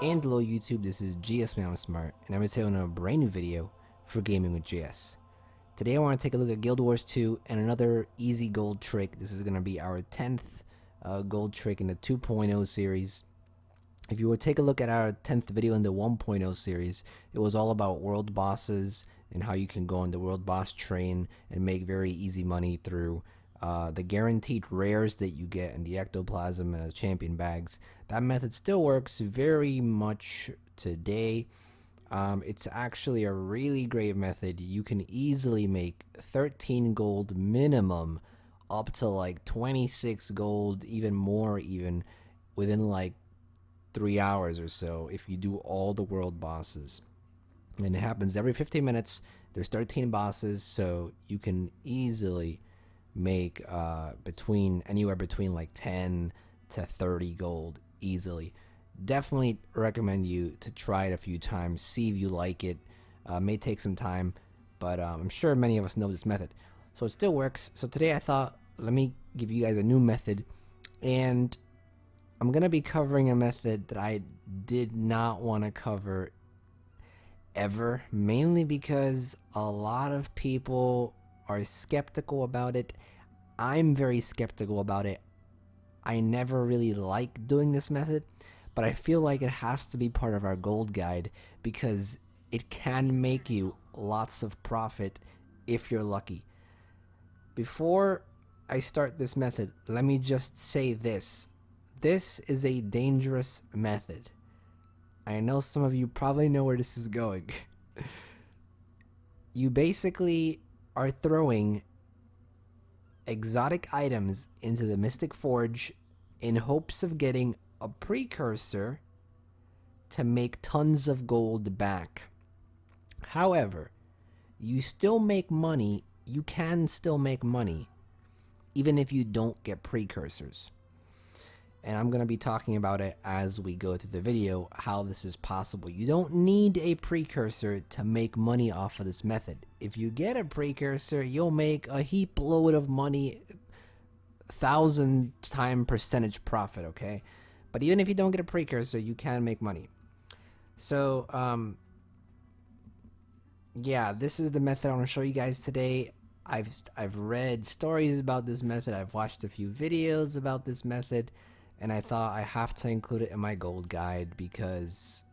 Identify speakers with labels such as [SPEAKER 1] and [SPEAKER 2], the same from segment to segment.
[SPEAKER 1] And hello YouTube, this is GS Man Smart, and I'm telling a brand new video for Gaming with GS. Today I want to take a look at Guild Wars 2 and another easy gold trick. This is going to be our 10th gold trick in the 2.0 series. If you would take a look at our 10th video in the 1.0 series, it was all about world bosses and how you can go on the world boss train and make very easy money through the guaranteed rares that you get in the ectoplasm and the champion bags. That method still works very much today. It's actually a really great method. You can easily make 13 gold minimum up to like 26 gold, even more, even within like 3 hours or so if you do all the world bosses. And it happens every 15 minutes. There's 13 bosses, so you can easily make anywhere between like 10 to 30 gold easily. Definitely recommend you to try it a few times, see if you like it. May take some time, but I'm sure many of us know this method, so it still works. So today I thought, let me give you guys a new method, and I'm gonna be covering a method that I did not want to cover ever, mainly because a lot of people are skeptical about it. I'm very skeptical about it. I never really like doing this method, but I feel like it has to be part of our gold guide because it can make you lots of profit if you're lucky. Before I start this method, let me just say this. This is a dangerous method. I know some of you probably know where this is going. You basically are throwing exotic items into the Mystic Forge in hopes of getting a precursor to make tons of gold back. However, you still make money. You can still make money even if you don't get precursors. And I'm going to be talking about it as we go through the video, how this is possible. You don't need a precursor to make money off of this method. If you get a precursor, you'll make a heap load of money, 1,000 times percentage profit, okay? But even if you don't get a precursor, you can make money. So, yeah, this is the method I want to show you guys today. I've read stories about this method. I've watched a few videos about this method. And I thought I have to include it in my gold guide because,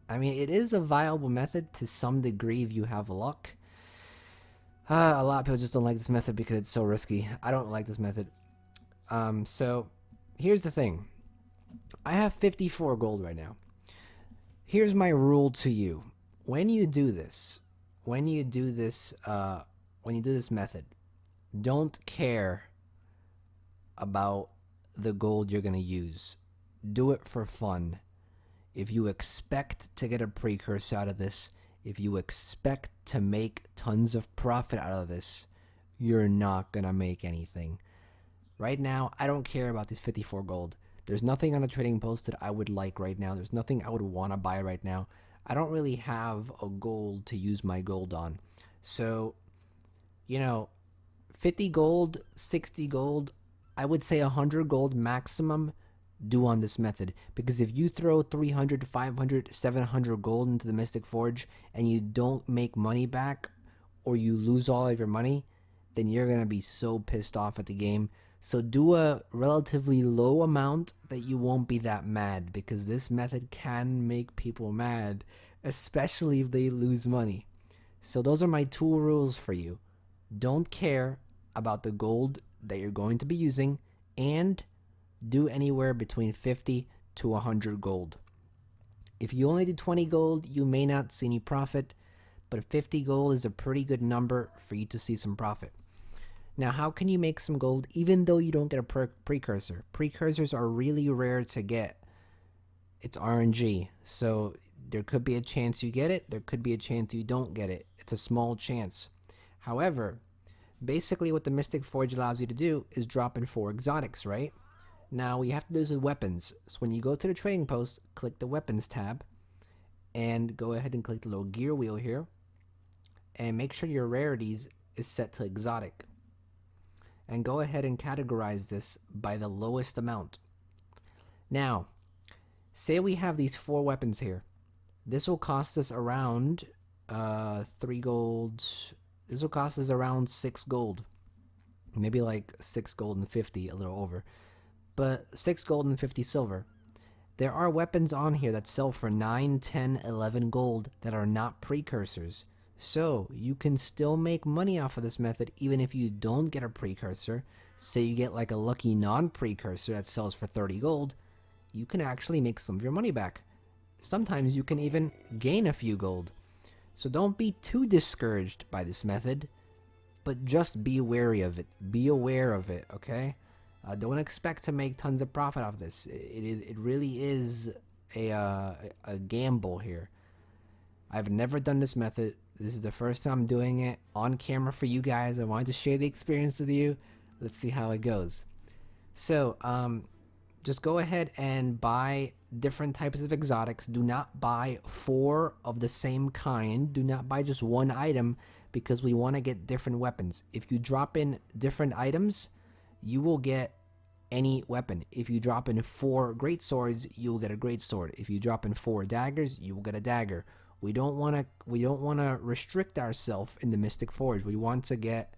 [SPEAKER 1] I mean, it is a viable method to some degree if you have luck. A lot of people just don't like this method because it's so risky. I don't like this method. So here's the thing. I have 54 gold right now. Here's my rule to you. When you do this method, don't care about the gold you're going to use. Do it for fun. If you expect to get a precursor out of this, if you expect to make tons of profit out of this, you're not going to make anything. Right now, I don't care about this 54 gold. There's nothing on a trading post that I would like right now. There's nothing I would want to buy right now. I don't really have a gold to use my gold on. So, 50 gold, 60 gold, I would say 100 gold maximum do on this method, because if you throw 300, 500, 700 gold into the Mystic Forge and you don't make money back, or you lose all of your money, then you're going to be so pissed off at the game. So do a relatively low amount that you won't be that mad, because this method can make people mad, especially if they lose money. So those are my 2 rules for you. Don't care about the gold that you're going to be using, and do anywhere between 50 to 100 gold. If you only do 20 gold, you may not see any profit, but 50 gold is a pretty good number for you to see some profit. Now, how can you make some gold even though you don't get a precursor? Precursors are really rare to get. It's RNG, so there could be a chance you get it, there could be a chance you don't get it. It's a small chance. However, basically what the Mystic Forge allows you to do is drop in 4 exotics, right? Now, what you have to do is with weapons. So when you go to the trading post, click the weapons tab, and go ahead and click the little gear wheel here, and make sure your rarities is set to exotic. And go ahead and categorize this by the lowest amount. Now, Say we have these 4 weapons here. This will cost us around 3 gold. This will cost us around 6 gold. Maybe like 6 gold and 50, a little over. But 6 gold and 50 silver. There are weapons on here that sell for 9, 10, 11 gold that are not precursors. So you can still make money off of this method even if you don't get a precursor. Say you get like a lucky non-precursor that sells for 30 gold, you can actually make some of your money back. Sometimes you can even gain a few gold. So don't be too discouraged by this method, but just be wary of it. Be aware of it, okay? Don't expect to make tons of profit off this. It really is a gamble here. I've never done this method. This is the first time I'm doing it on camera for you guys. I wanted to share the experience with you. Let's see how it goes. So, just go ahead and buy different types of exotics. Do not buy 4 of the same kind. Do not buy just one item because we want to get different weapons. If you drop in different items, you will get any weapon. If you drop in 4 great swords, you will get a great sword. If you drop in 4 daggers, you will get a dagger. We don't want to restrict ourselves in the Mystic Forge. We want to get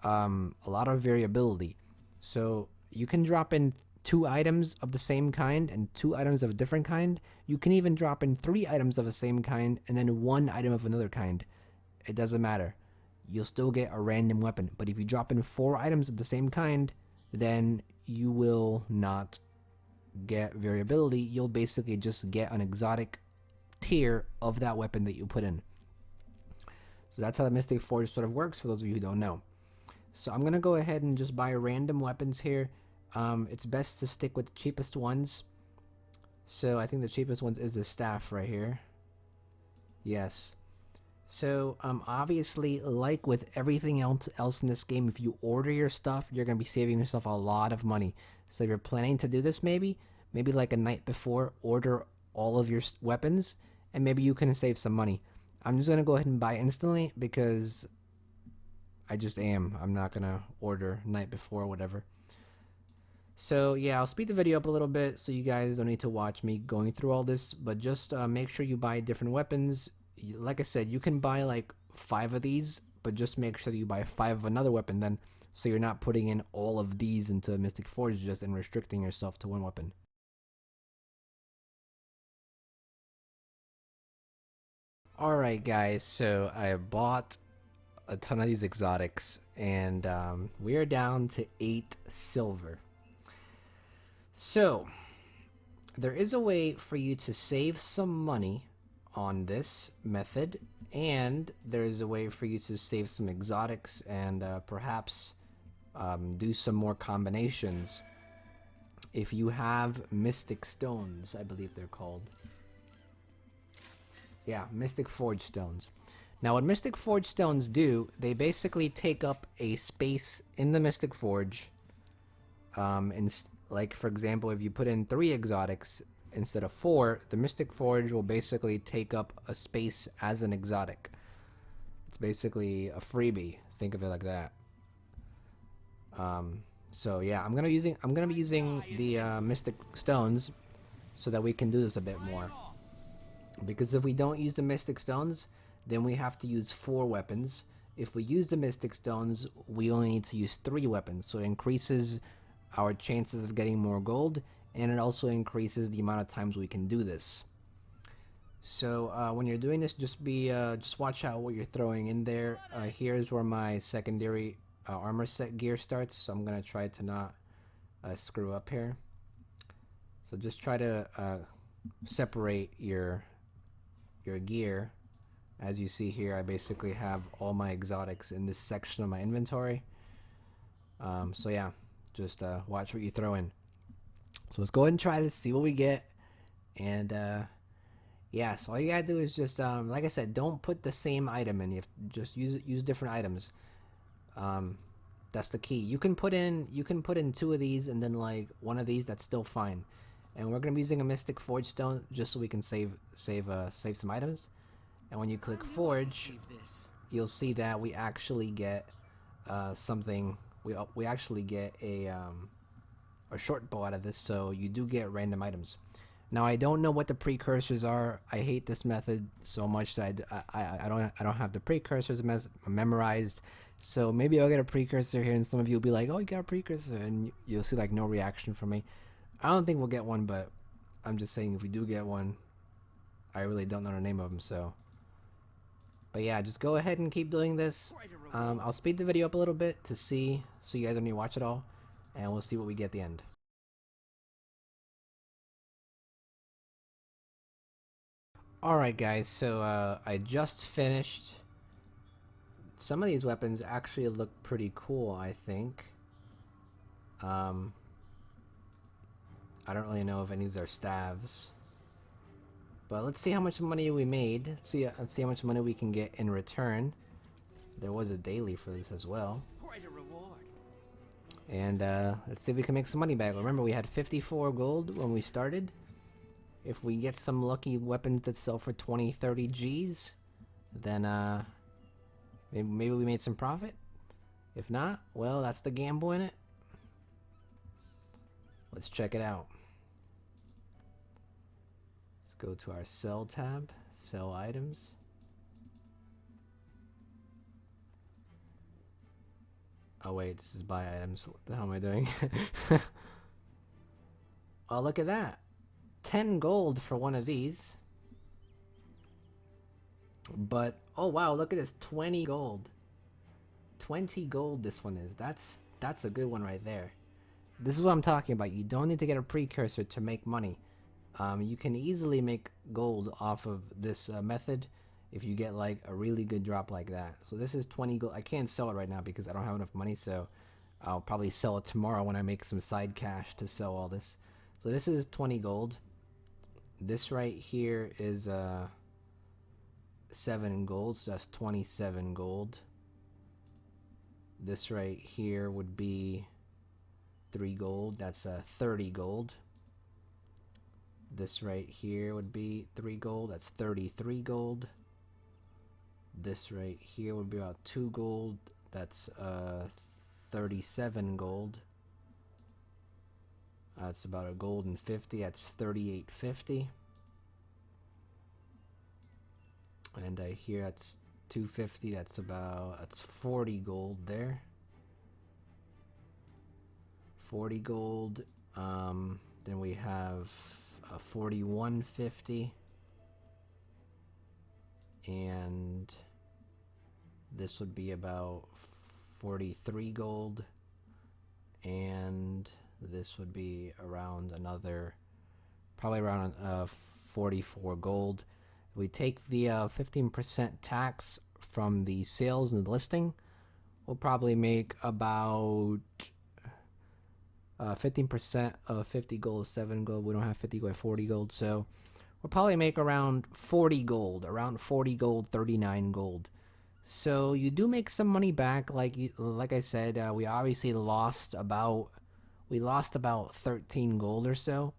[SPEAKER 1] a lot of variability. So you can drop in 2 items of the same kind and 2 items of a different kind. You can even drop in 3 items of the same kind and then 1 item of another kind. It doesn't matter. You'll still get a random weapon. But if you drop in 4 items of the same kind, then you will not get variability. You'll basically just get an exotic tier of that weapon that you put in. So that's how the Mystic Forge sort of works for those of you who don't know. So I'm going to go ahead and just buy random weapons here. It's best to stick with the cheapest ones. So I think the cheapest ones is the staff right here. Yes. So obviously, like with everything else in this game, if you order your stuff, you're going to be saving yourself a lot of money. So if you're planning to do this, maybe like a night before, order all of your weapons, and maybe you can save some money. I'm just going to go ahead and buy instantly because I just am. I'm not going to order night before or whatever. So yeah, I'll speed the video up a little bit so you guys don't need to watch me going through all this, but just make sure you buy different weapons. Like I said, you can buy like 5 of these, but just make sure that you buy 5 of another weapon then, so you're not putting in all of these into Mystic Forge just and restricting yourself to one weapon. Alright guys, so I bought a ton of these exotics, and we are down to 8 silver. So, there is a way for you to save some money on this method, and there's a way for you to save some exotics and perhaps do some more combinations if you have Mystic Stones, I believe they're called. Yeah, Mystic Forge Stones. Now what Mystic Forge Stones do, they basically take up a space in the Mystic Forge. Like for example, if you put in 3 exotics instead of 4, the Mystic Forge will basically take up a space as an exotic. It's basically a freebie. Think of it like that. So yeah, I'm gonna be using the Mystic Stones so that we can do this a bit more. Because if we don't use the Mystic Stones, then we have to use 4 weapons. If we use the Mystic Stones, we only need to use 3 weapons. So it increases our chances of getting more gold, and it also increases the amount of times we can do this. So when you're doing this, just watch out what you're throwing in there. Here's where my secondary armor set gear starts, so I'm gonna try to not screw up here. So just try to separate your gear. As you see here, I basically have all my exotics in this section of my inventory. So yeah, just watch what you throw in. So let's go ahead and try this, see what we get. And yeah, so all you gotta do is just like I said, don't put the same item in. You have to just use different items. That's the key. You can put in 2 of these and then like 1 of these. That's still fine. And we're gonna be using a Mystic Forge Stone just so we can save some items. And when you click Forge, you'll see that we actually get something. We actually get a short bow out of this, so you do get random items. Now I don't know what the precursors are. I hate this method so much that I don't have the precursors memorized. So maybe I'll get a precursor here, and some of you will be like, "Oh, you got a precursor," and you'll see like no reaction from me. I don't think we'll get one, but I'm just saying if we do get one, I really don't know the name of them. So, but yeah, just go ahead and keep doing this. I'll speed the video up a little bit to see, so you guys don't need to watch it all, and we'll see what we get at the end. Alright guys, so I just finished. Some of these weapons actually look pretty cool, I think. I don't really know if any of these are staves. But let's see how much money we made. Let's see how much money we can get in return. There was a daily for this as well.
[SPEAKER 2] Quite a reward.
[SPEAKER 1] And let's see if we can make some money back. Remember, we had 54 gold when we started. If we get some lucky weapons that sell for 20, 30 Gs, then maybe we made some profit. If not, well, that's the gamble in it. Let's check it out. Let's go to our sell tab, sell items. Oh wait, this is buy items. What the hell am I doing? Oh, look at that. 10 gold for one of these. But oh wow, look at this, 20 gold. 20 gold this one is. That's a good one right there. This is what I'm talking about. You don't need to get a precursor to make money. You can easily make gold off of this method if you get like a really good drop like that. So this is 20 gold. I can't sell it right now because I don't have enough money, so I'll probably sell it tomorrow when I make some side cash to sell all this. So this is 20 gold. This right here is 7 gold, so that's 27 gold. This right here would be 3 gold, that's 30 gold. This right here would be 3 gold, that's 33 gold. This right here would be about 2 gold, that's 37 gold. That's about a gold and 50, that's 38.50. And here that's 250, that's 40 gold there. 40 gold. Then we have 41.50, and this would be about 43 gold, and this would be around another, probably around 44 gold. We take the 15% tax from the sales and the listing, we'll probably make about 15% of 50 gold, 7 gold. We don't have 50 gold, 40 gold, so we'll probably make around 40 gold, 39 gold. So you do make some money back. Like I said, we obviously lost about 13 gold or so.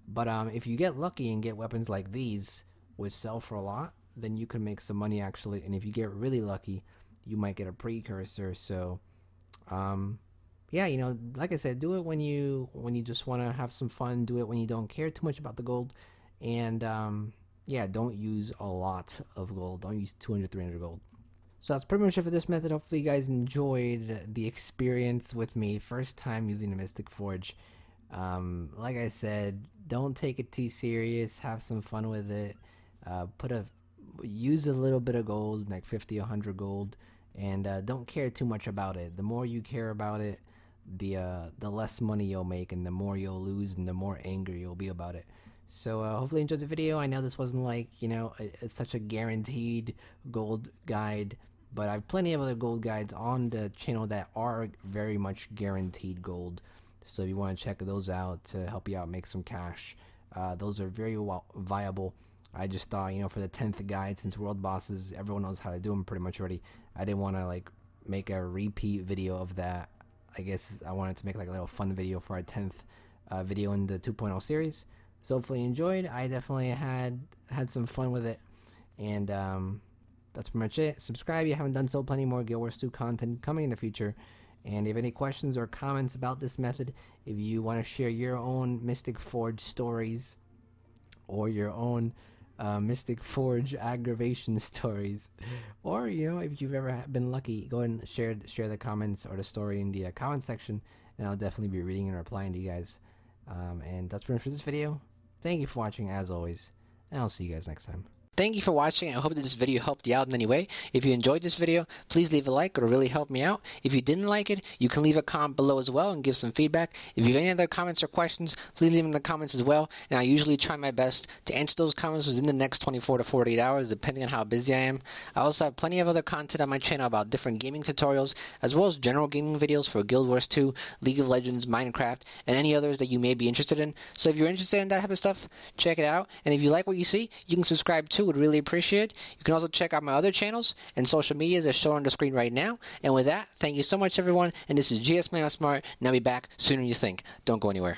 [SPEAKER 1] But if you get lucky and get weapons like these, which sell for a lot, then you can make some money actually. And if you get really lucky, you might get a precursor. So yeah, you know, like I said, do it when you just want to have some fun. Do it when you don't care too much about the gold. And yeah, don't use a lot of gold. Don't use 200, 300 gold. So that's pretty much it for this method. Hopefully you guys enjoyed the experience with me. First time using the Mystic Forge. Like I said, don't take it too serious. Have some fun with it. Use a little bit of gold, like 50, 100 gold, and don't care too much about it. The more you care about it, the less money you'll make, and the more you'll lose, and the more angry you'll be about it. So hopefully you enjoyed the video. I know this wasn't like, you know, it's such a guaranteed gold guide, but I have plenty of other gold guides on the channel that are very much guaranteed gold. So if you want to check those out to help you out make some cash, those are very viable. I just thought, you know, for the 10th guide, since world bosses, everyone knows how to do them pretty much already, I didn't want to like make a repeat video of that. I guess I wanted to make like a little fun video for our 10th video in the 2.0 series. So hopefully you enjoyed. I definitely had some fun with it, and that's pretty much it. Subscribe if you haven't done so. Plenty more Guild Wars 2 content coming in the future. And if you have any questions or comments about this method, if you want to share your own Mystic Forge stories, or your own Mystic Forge aggravation stories, or if you've ever been lucky, go ahead and share the comments or the story in the comment section, and I'll definitely be reading and replying to you guys. And that's pretty much for this video. Thank you for watching as always, and I'll see you guys next time. Thank you for watching. I hope that this video helped you out in any way. If you enjoyed this video, please leave a like. It'll really help me out. If you didn't like it, you can leave a comment below as well and give some feedback. If you have any other comments or questions, please leave them in the comments as well. And I usually try my best to answer those comments within the next 24 to 48 hours, depending on how busy I am. I also have plenty of other content on my channel about different gaming tutorials, as well as general gaming videos for Guild Wars 2, League of Legends, Minecraft, and any others that you may be interested in. So if you're interested in that type of stuff, check it out. And if you like what you see, you can subscribe too. Would really appreciate it. You can also check out my other channels and social medias as shown on the screen right now. And with that, thank you so much, everyone. And this is GS Man Smart, and I'll be back sooner than you think. Don't go anywhere.